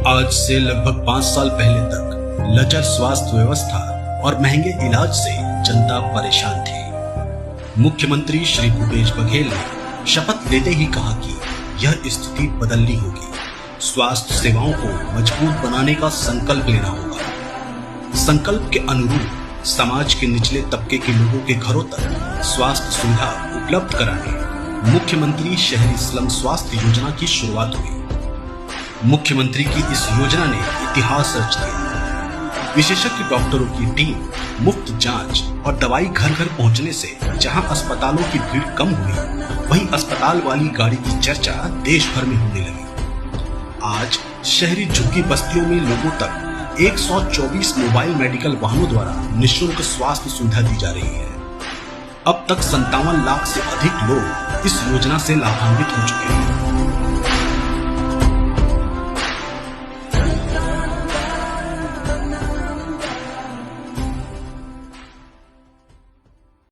आज से लगभग 5 साल पहले तक लचर स्वास्थ्य व्यवस्था और महंगे इलाज से जनता परेशान थी। मुख्यमंत्री श्री भूपेश बघेल ने शपथ लेते ही कहा कि यह स्थिति बदलनी होगी। स्वास्थ्य सेवाओं को मजबूत बनाने का संकल्प लेना होगा। संकल्प के अनुरूप समाज के निचले तबके के लोगों के घरों तक स्वास्थ्य सुविधा उपलब्ध कराने मुख्यमंत्री शहरी स्लम स्वास्थ्य योजना की शुरुआत हुई। मुख्यमंत्री की इस योजना ने इतिहास रच दिया। विशेषज्ञ डॉक्टरों की टीम, मुफ्त जांच और दवाई घर घर पहुंचने से जहां अस्पतालों की भीड़ कम हुई, वहीं अस्पताल वाली गाड़ी की चर्चा देश भर में होने लगी। आज शहरी झुग्गी बस्तियों में लोगों तक 124 मोबाइल मेडिकल वाहनों द्वारा निःशुल्क स्वास्थ्य सुविधा दी जा रही है। अब तक 57 लाख से अधिक लोग इस योजना से लाभान्वित हो चुके हैं।